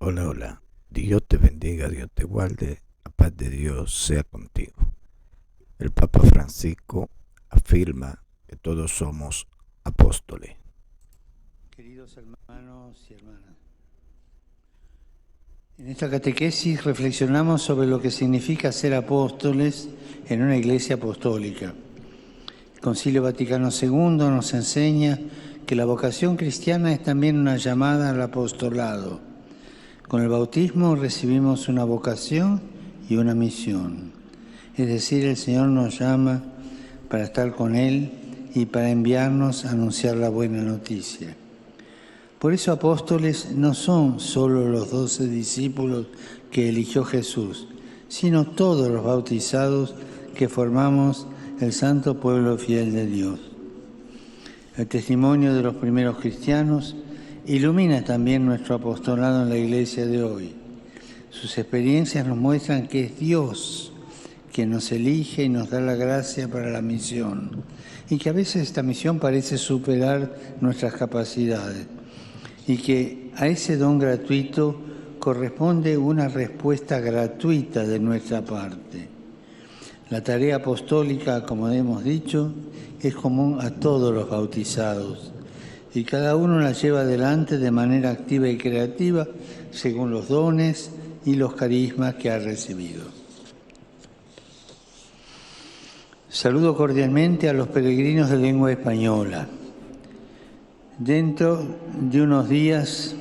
Hola, hola. Dios te bendiga, Dios te guarde. La paz de Dios sea contigo. El Papa Francisco afirma que todos somos apóstoles. Queridos hermanos y hermanas, en esta catequesis reflexionamos sobre lo que significa ser apóstoles en una iglesia apostólica. El Concilio Vaticano II nos enseña que la vocación cristiana es también una llamada al apostolado. Con el bautismo recibimos una vocación y una misión. Es decir, el Señor nos llama para estar con Él y para enviarnos a anunciar la buena noticia. Por eso apóstoles no son solo los 12 discípulos que eligió Jesús, sino todos los bautizados que formamos el santo pueblo fiel de Dios. El testimonio de los primeros cristianos ilumina también nuestro apostolado en la iglesia de hoy. Sus experiencias nos muestran que es Dios quien nos elige y nos da la gracia para la misión, y que a veces esta misión parece superar nuestras capacidades, y que a ese don gratuito corresponde una respuesta gratuita de nuestra parte. La tarea apostólica, como hemos dicho, es común a todos los bautizados, y cada uno la lleva adelante de manera activa y creativa según los dones y los carismas que ha recibido. Saludo cordialmente a los peregrinos de lengua española. Dentro de unos días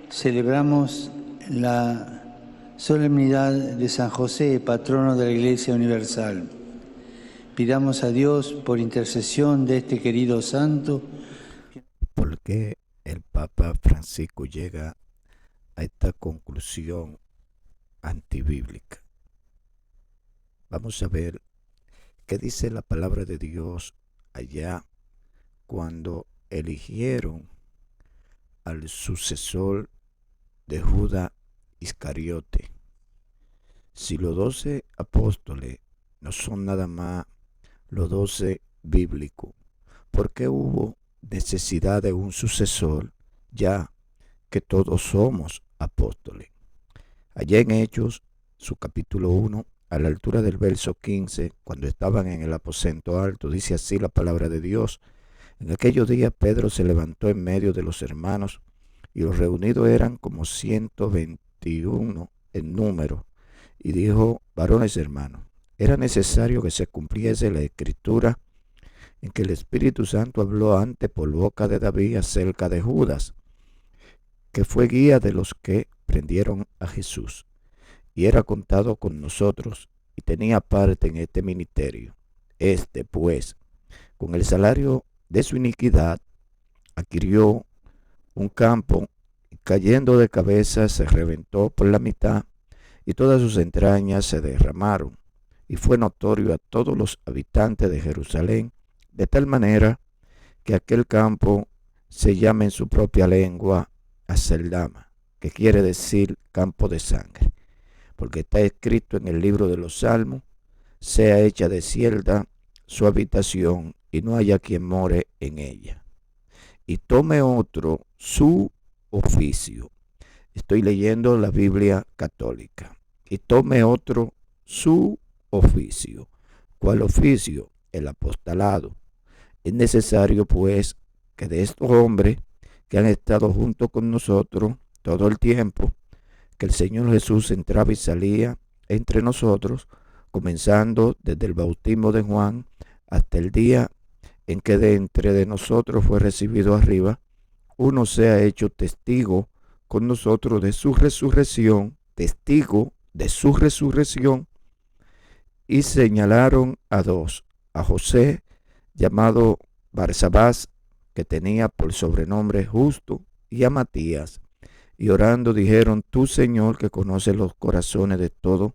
celebramos la solemnidad de San José, patrono de la Iglesia Universal. Pidamos a Dios, por intercesión de este querido santo, ¿Por qué el Papa Francisco llega a esta conclusión antibíblica? Vamos a ver qué dice la palabra de Dios allá cuando eligieron al sucesor de Judas Iscariote. Si los 12 apóstoles no son nada más los 12 bíblicos, ¿por qué hubo necesidad de un sucesor ya que todos somos apóstoles? Allá en Hechos, su capítulo 1, a la altura del verso 15, cuando estaban en el aposento alto, dice así la palabra de Dios: en aquellos días Pedro se levantó en medio de los hermanos, y los reunidos eran como 121 en número, y dijo: varones hermanos, era necesario que se cumpliese la escritura en que el Espíritu Santo habló antes por boca de David acerca de Judas, que fue guía de los que prendieron a Jesús, y era contado con nosotros, y tenía parte en este ministerio. Este, pues, con el salario de su iniquidad, adquirió un campo, y cayendo de cabeza se reventó por la mitad, y todas sus entrañas se derramaron, y fue notorio a todos los habitantes de Jerusalén, de tal manera que aquel campo se llama en su propia lengua Aceldama, que quiere decir campo de sangre, porque está escrito en el libro de los Salmos: sea hecha desierta su habitación, y no haya quien more en ella. Y tome otro su oficio. Estoy leyendo la Biblia católica. Y tome otro su oficio. ¿Cuál oficio? El apostolado. Es necesario, pues, que de estos hombres que han estado junto con nosotros todo el tiempo que el Señor Jesús entraba y salía entre nosotros, comenzando desde el bautismo de Juan hasta el día en que de entre de nosotros fue recibido arriba, uno sea hecho testigo con nosotros de su resurrección, testigo de su resurrección. Y señalaron a dos: a José, llamado Barsabás, que tenía por sobrenombre Justo, y a Matías. Y orando dijeron: tú, Señor, que conoces los corazones de todos,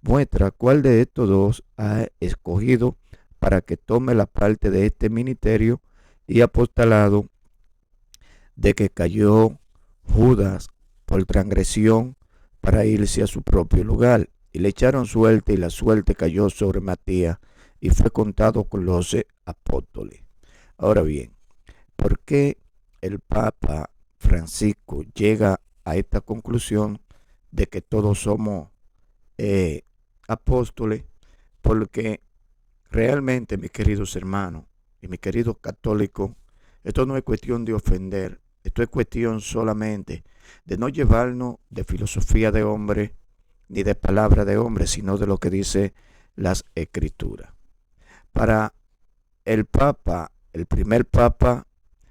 muestra cuál de estos dos ha escogido para que tome la parte de este ministerio y apostolado de que cayó Judas por transgresión, para irse a su propio lugar. Y le echaron suerte, y la suerte cayó sobre Matías, y fue contado con los 12 apóstoles. Ahora bien, ¿por qué el Papa Francisco llega a esta conclusión de que todos somos apóstoles, porque realmente, mis queridos hermanos y mis queridos católicos, esto no es cuestión de ofender, esto es cuestión solamente de no llevarnos de filosofía de hombre ni de palabra de hombre, sino de lo que dice las escrituras. Para el Papa, el primer Papa,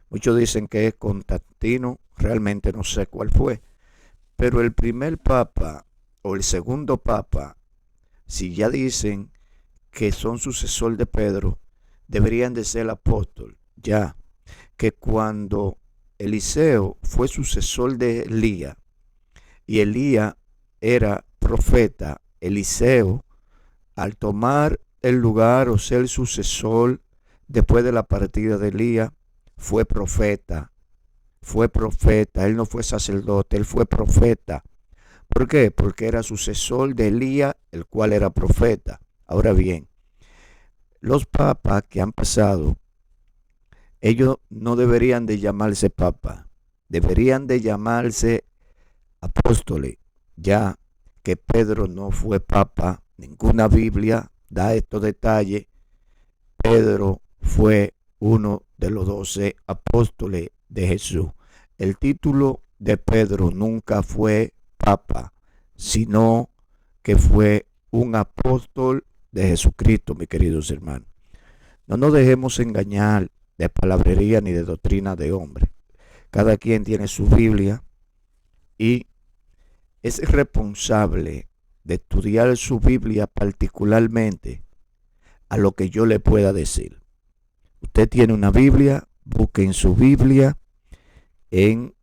muchos dicen que es Constantino, realmente no sé cuál fue, pero el primer Papa o el segundo Papa, si ya dicen que son sucesor de Pedro, deberían de ser apóstol, ya que cuando Eliseo fue sucesor de Elías y Elías era profeta, Eliseo, al tomar el lugar o ser sucesor después de la partida de Elías, fue profeta, él no fue sacerdote, él fue profeta. ¿Por qué? Porque era sucesor de Elías, el cual era profeta. Ahora bien, los papas que han pasado, ellos no deberían de llamarse papas, deberían de llamarse apóstoles, ya que Pedro no fue papa, ninguna Biblia da estos detalles. Pedro fue uno de los 12 apóstoles de Jesús. El título de Pedro nunca fue papa, sino que fue un apóstol de Jesucristo, mis queridos hermanos. No nos dejemos engañar de palabrería ni de doctrina de hombre. Cada quien tiene su Biblia y es responsable de estudiar su Biblia particularmente a lo que yo le pueda decir. Usted tiene una Biblia, busque en su Biblia en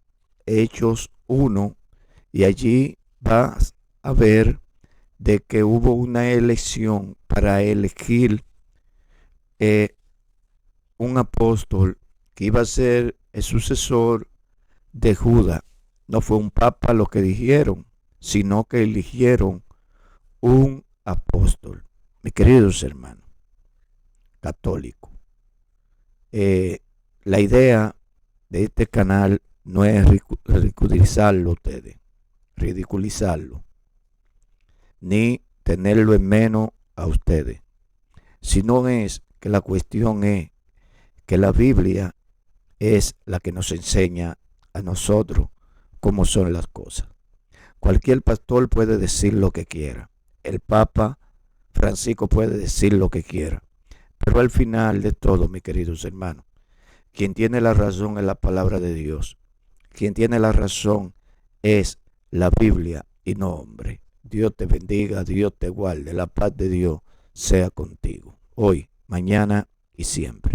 Hechos 1 y allí vas a ver de que hubo una elección para elegir un apóstol que iba a ser el sucesor de Judas. No fue un papa lo que dijeron, sino que eligieron un apóstol. Mis queridos hermanos católicos, la idea de este canal no es ridiculizarlo ustedes, ridiculizarlo, ni tenerlo en menos a ustedes, sino es que la cuestión es que la Biblia es la que nos enseña a nosotros cómo son las cosas. Cualquier pastor puede decir lo que quiera, el Papa Francisco puede decir lo que quiera, pero al final de todo, mis queridos hermanos, quien tiene la razón es la palabra de Dios. Quien tiene la razón es la Biblia y no hombre. Dios te bendiga, Dios te guarde, la paz de Dios sea contigo, hoy, mañana y siempre.